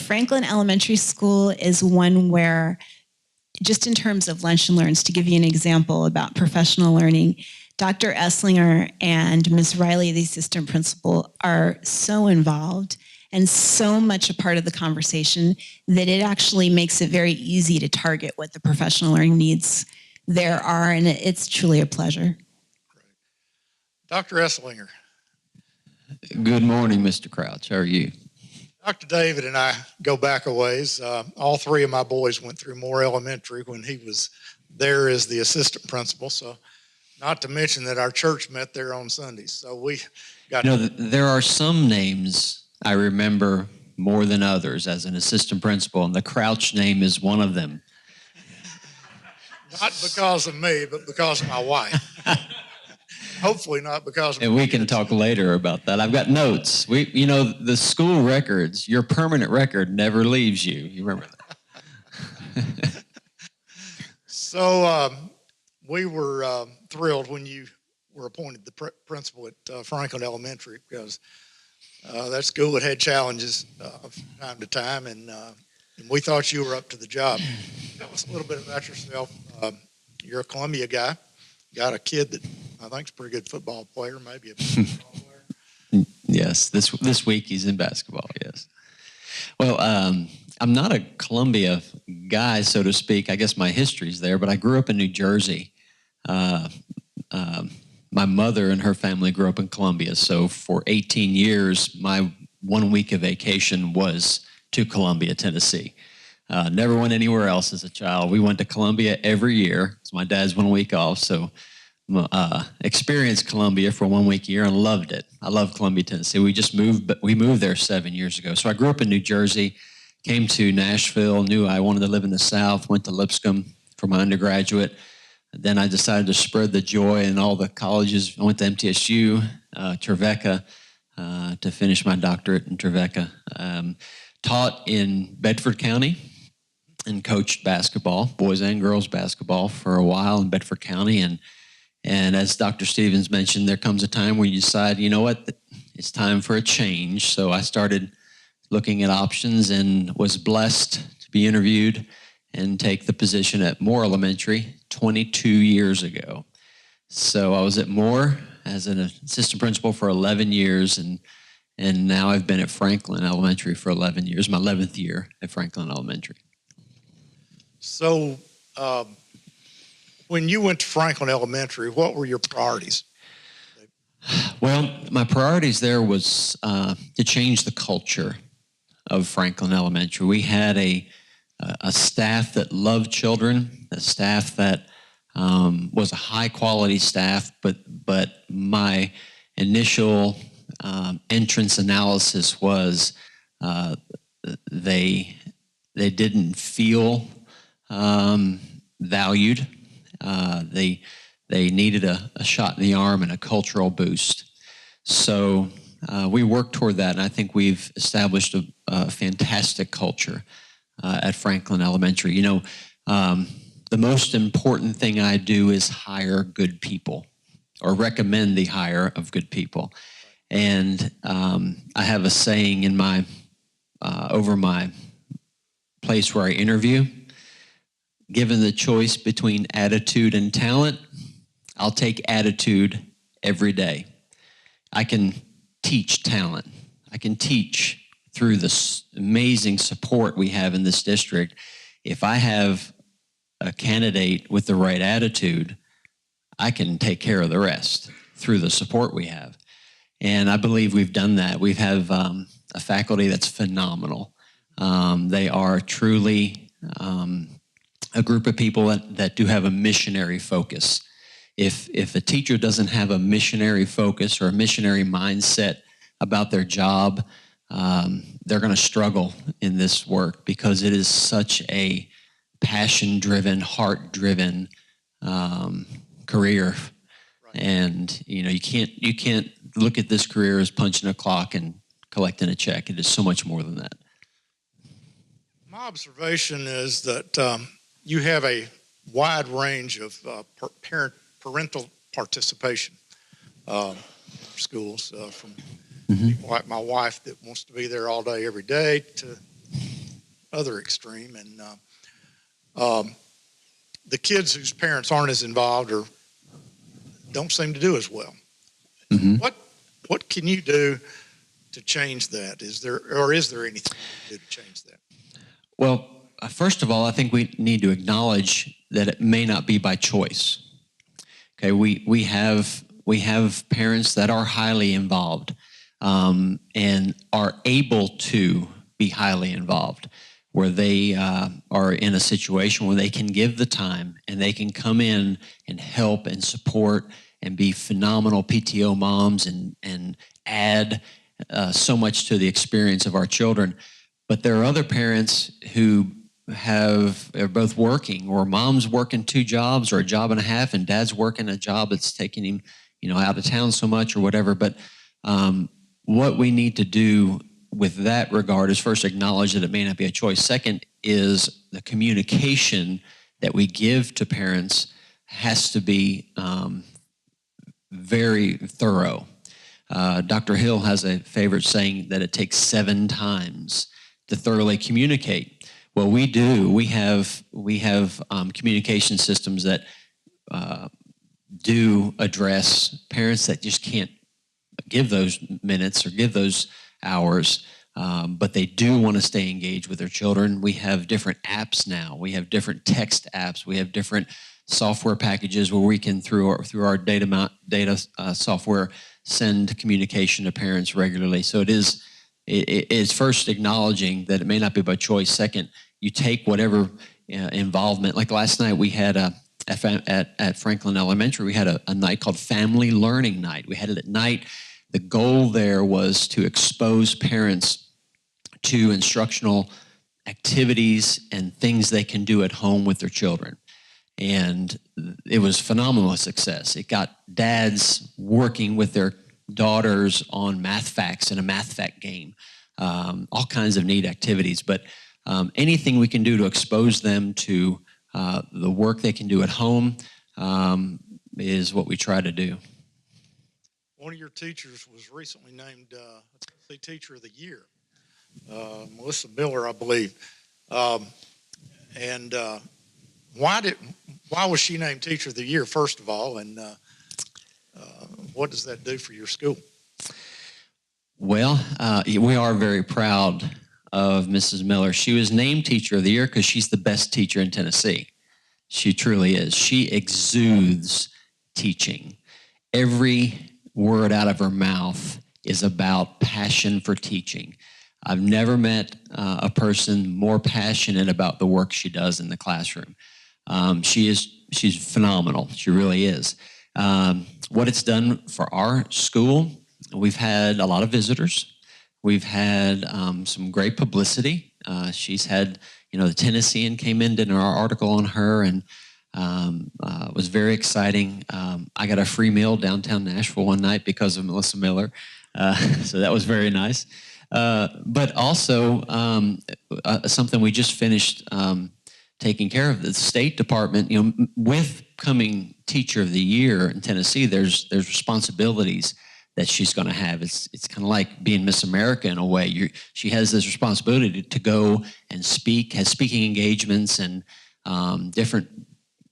Franklin Elementary School is one where, just in terms of lunch and learns, to give you an example about professional learning, Dr. Esslinger and Ms. Riley, the assistant principal, are so involved and so much a part of the conversation that it actually makes it very easy to target what the professional learning needs there are, and it's truly a pleasure. Dr. Esslinger. Good morning, Mr. Crouch. How are you? Dr. David and I go back a ways. All three of my boys went through Moore Elementary when he was there as the assistant principal. So, not to mention that our church met there on Sundays. So we got. There are some names I remember more than others as an assistant principal, and the Crouch name is one of them. Not because of me, but because of my wife. Hopefully not because of And we can talk later about that. I've got notes. The school records, your permanent record never leaves you. You remember that? So we were thrilled when you were appointed the principal at Franklin Elementary, because that school had challenges from time to time, and we thought you were up to the job. Tell us a little bit about yourself. You're a Columbia guy. Got a kid that I think is a pretty good football player, maybe a basketball player. Yes, this week he's in basketball, yes. Well, I'm not a Columbia guy, so to speak. I guess my history's there, but I grew up in New Jersey. My mother and her family grew up in Columbia, so for 18 years, my 1 week of vacation was to Columbia, Tennessee. Never went anywhere else as a child. We went to Columbia every year. It's my dad's 1 week off, so experienced Columbia for 1 week a year and loved it. I love Columbia, Tennessee. We moved there 7 years ago. So I grew up in New Jersey, came to Nashville, knew I wanted to live in the South, went to Lipscomb for my undergraduate. Then I decided to spread the joy in all the colleges. I went to MTSU, Trevecca, to finish my doctorate in Trevecca. Taught in Bedford County and coached basketball, boys and girls basketball, for a while in Bedford County. And as Dr. Stevens mentioned, there comes a time where you decide, you know what, it's time for a change. So I started looking at options and was blessed to be interviewed and take the position at Moore Elementary 22 years ago. So I was at Moore as an assistant principal for 11 years, and now I've been at Franklin Elementary for 11 years, my 11th year at Franklin Elementary. So when you went to Franklin Elementary, what were your priorities? Well, my priorities there was to change the culture of Franklin Elementary. We had a staff that loved children, a staff that was a high-quality staff, but my initial entrance analysis was they didn't feel valued. They needed a shot in the arm and a cultural boost. So we worked toward that, and I think we've established a fantastic culture at Franklin Elementary. The most important thing I do is hire good people, or recommend the hire of good people. And I have a saying in my over my place where I interview: given the choice between attitude and talent, I'll take attitude every day. I can teach talent. I can teach through this amazing support we have in this district. If I have a candidate with the right attitude, I can take care of the rest through the support we have. And I believe we've done that. We have a faculty that's phenomenal. They are truly a group of people that do have a missionary focus. If a teacher doesn't have a missionary focus or a missionary mindset about their job, they're going to struggle in this work, because it is such a passion-driven, heart-driven career. Right. And you can't look at this career as punching a clock and collecting a check. It is so much more than that. My observation is that you have a wide range of parental participation in schools, from people like my wife that wants to be there all day, every day, to other extreme. And the kids whose parents aren't as involved or don't seem to do as well. Mm-hmm. What can you do to change that? Is there anything you can do to change that? Well, first of all, I think we need to acknowledge that it may not be by choice. Okay, we have parents that are highly involved. and are able to be highly involved, where they are in a situation where they can give the time and they can come in and help and support and be phenomenal PTO moms and add so much to the experience of our children. But there are other parents who are both working, or mom's working 2 jobs or a job and a half, and dad's working a job that's taking him, out of town so much or whatever. But what we need to do with that regard is first acknowledge that it may not be a choice. Second is the communication that we give to parents has to be very thorough. Dr. Hill has a favorite saying that it takes 7 times to thoroughly communicate. Well, we do. We have communication systems that do address parents that just can't give those minutes or give those hours, but they do want to stay engaged with their children. We have different apps now. We have different text apps. We have different software packages where we can, through our data software, send communication to parents regularly. So it is first acknowledging that it may not be by choice. Second, you take whatever involvement. Like last night, we had at Franklin Elementary, we had a night called Family Learning Night. We had it at night. The goal there was to expose parents to instructional activities and things they can do at home with their children. And it was phenomenal success. It got dads working with their daughters on math facts in a math fact game, all kinds of neat activities. But anything we can do to expose them to the work they can do at home is what we try to do. One of your teachers was recently named the Teacher of the Year, Melissa Miller, I believe. Why was she named Teacher of the Year, first of all, and what does that do for your school? Well, we are very proud of Mrs. Miller. She was named Teacher of the Year because she's the best teacher in Tennessee. She truly is. She exudes teaching. Every word out of her mouth is about passion for teaching. I've never met a person more passionate about the work she does in the classroom. She's phenomenal. She really is. What it's done for our school, we've had a lot of visitors. We've had some great publicity. She's had, the Tennessean came in, did our article on her, and it was very exciting. I got a free meal downtown Nashville one night because of Melissa Miller. So that was very nice. But also something we just finished taking care of, the State Department, with becoming Teacher of the Year in Tennessee, there's responsibilities that she's going to have. It's kind of like being Miss America in a way. She has this responsibility to go and speak, has speaking engagements, and different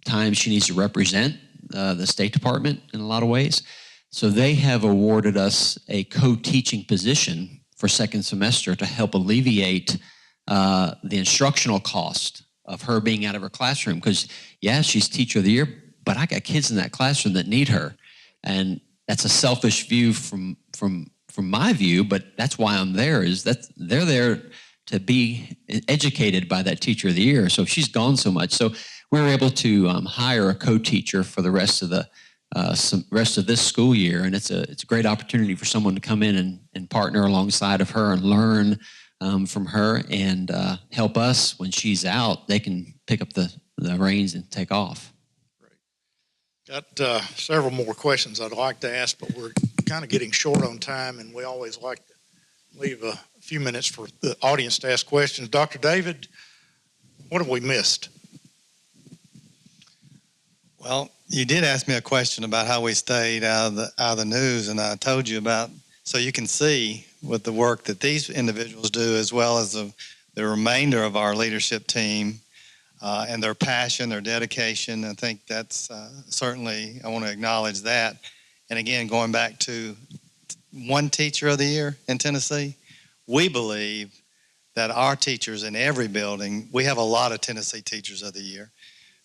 times she needs to represent the State Department in a lot of ways. So they have awarded us a co-teaching position for second semester to help alleviate the instructional cost of her being out of her classroom. Because, yeah, she's Teacher of the Year, but I got kids in that classroom that need her. And that's a selfish view from my view, but that's why I'm there, is that they're there to be educated by that Teacher of the Year. So she's gone so much. So we were able to hire a co-teacher for the rest of this school year, and it's a great opportunity for someone to come in and partner alongside of her and learn from her and help us when she's out. They can pick up the reins and take off. Got several more questions I'd like to ask, but we're kind of getting short on time, and we always like to leave a few minutes for the audience to ask questions. Dr. David, what have we missed? Well, you did ask me a question about how we stayed out of the news, and I told you about, so you can see with the work that these individuals do, as well as the remainder of our leadership team, and their passion, their dedication. I think that's certainly, I want to acknowledge that. And again, going back to one Teacher of the Year in Tennessee, we believe that our teachers in every building, we have a lot of Tennessee Teachers of the Year.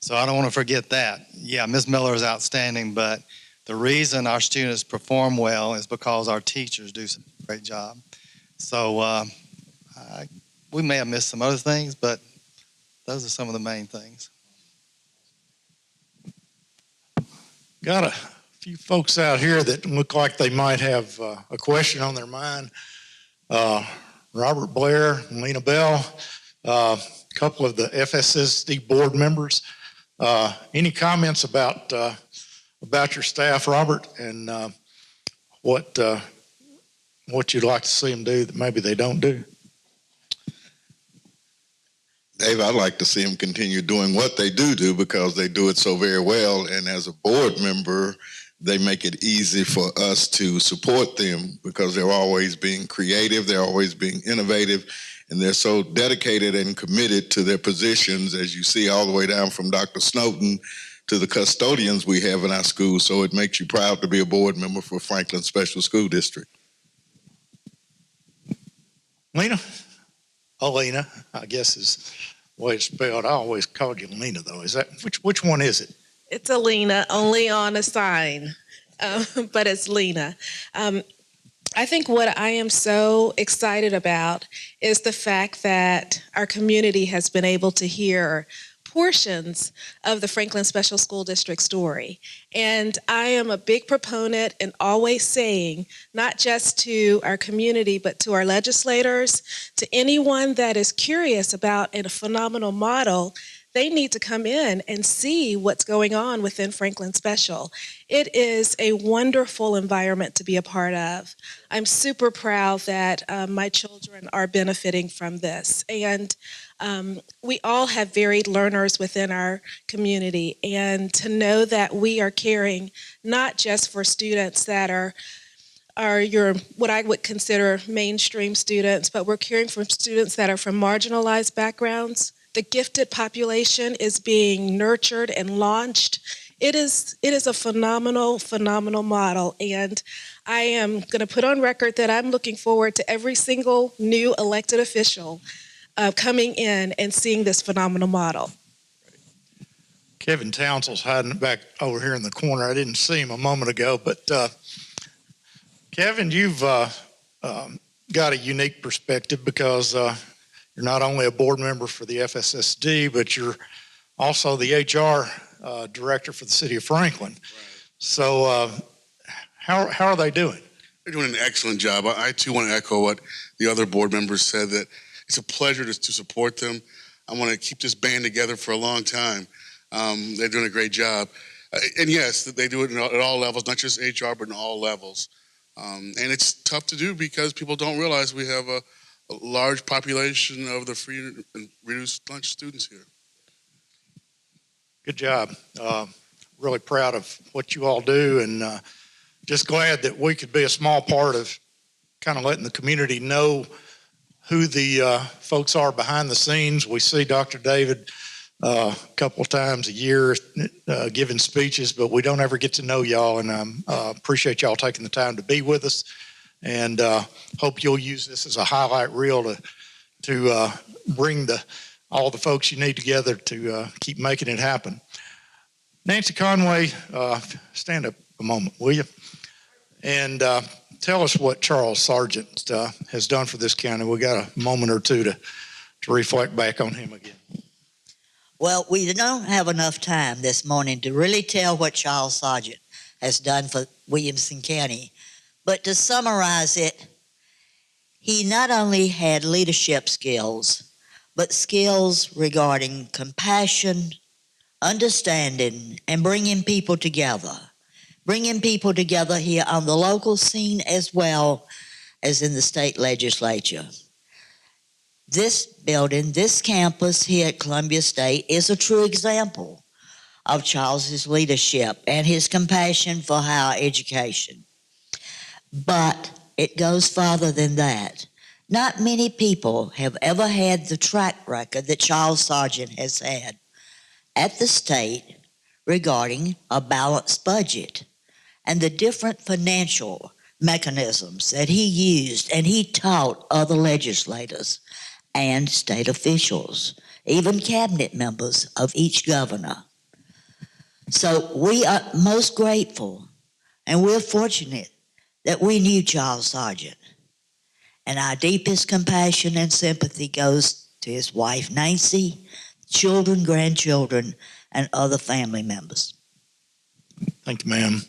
So I don't want to forget that. Yeah, Ms. Miller is outstanding, but the reason our students perform well is because our teachers do great job. So we may have missed some other things, but those are some of the main things. Got a few folks out here that look like they might have a question on their mind. Robert Blair and Lena Bell, a couple of the FSSD board members. Any comments about your staff, Robert, and what you'd like to see them do that maybe they don't do? Dave, I'd like to see them continue doing what they do because they do it so very well. And as a board member, they make it easy for us to support them because they're always being creative, they're always being innovative, and they're so dedicated and committed to their positions, as you see all the way down from Dr. Snowden to the custodians we have in our school. So it makes you proud to be a board member for Franklin Special School District. Lena? Alina, I guess is the way it's spelled. I always called you Lena, though. Is that which one is it? It's Alina, only on a sign, but it's Lena. I think what I am so excited about is the fact that our community has been able to hear portions of the Franklin Special School District story. And I am a big proponent and always saying, not just to our community, but to our legislators, to anyone that is curious about a phenomenal model, they need to come in and see what's going on within Franklin Special. It is a wonderful environment to be a part of. I'm super proud that my children are benefiting from this. And we all have varied learners within our community. And to know that we are caring not just for students that are your what I would consider mainstream students, but we're caring for students that are from marginalized backgrounds. The gifted population is being nurtured and launched. It is a phenomenal model, and I am going to put on record that I'm looking forward to every single new elected official coming in and seeing this phenomenal model. Kevin Townsell's hiding back over here in the corner. I didn't see him a moment ago, but Kevin, you've got a unique perspective because you're not only a board member for the FSSD, but you're also the HR director for the city of Franklin. Right. So how are they doing? They're doing an excellent job. I too want to echo what the other board members said, that it's a pleasure to support them. I want to keep this band together for a long time. They're doing a great job. And yes, they do it at all levels, not just HR, but in all levels. And it's tough to do because people don't realize we have a large population of the free and reduced lunch students here. Good job. Really proud of what you all do, and just glad that we could be a small part of kind of letting the community know who the folks are behind the scenes. We see Dr. David a couple of times a year giving speeches, but we don't ever get to know y'all, and I appreciate y'all taking the time to be with us. And hope you'll use this as a highlight reel to bring all the folks you need together to keep making it happen. Nancy Conway, stand up a moment, will you? And tell us what Charles Sargent has done for this county. We got a moment or two to reflect back on him again. Well, we don't have enough time this morning to really tell what Charles Sargent has done for Williamson County. But to summarize it, he not only had leadership skills, but skills regarding compassion, understanding, and bringing people together. Bringing people together here on the local scene as well as in the state legislature. This building, this campus here at Columbia State is a true example of Charles's leadership and his compassion for higher education. But it goes farther than that. Not many people have ever had the track record that Charles Sargent has had at the state regarding a balanced budget and the different financial mechanisms that he used and he taught other legislators and state officials, even cabinet members of each governor. So we are most grateful and we're fortunate that we knew Charles Sargent. And our deepest compassion and sympathy goes to his wife, Nancy, children, grandchildren, and other family members. Thank you, ma'am.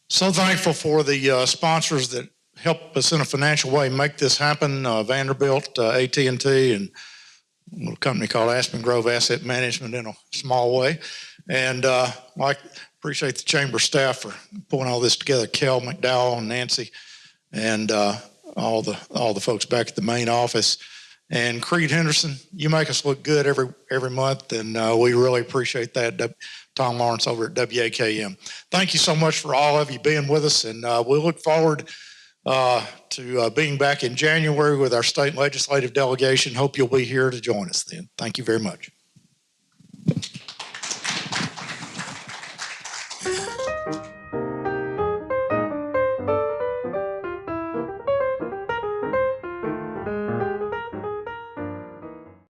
So thankful for the sponsors that help us in a financial way make this happen. Vanderbilt, AT&T, and a little company called Aspen Grove Asset Management in a small way. And appreciate the chamber staff for pulling all this together. Kel McDowell and Nancy, and all the folks back at the main office. And Creed Henderson, you make us look good every month, and we really appreciate that. Tom Lawrence over at WAKM. Thank you so much for all of you being with us, and we'll look forward to being back in January with our state legislative delegation. Hope you'll be here to join us then. Thank you very much.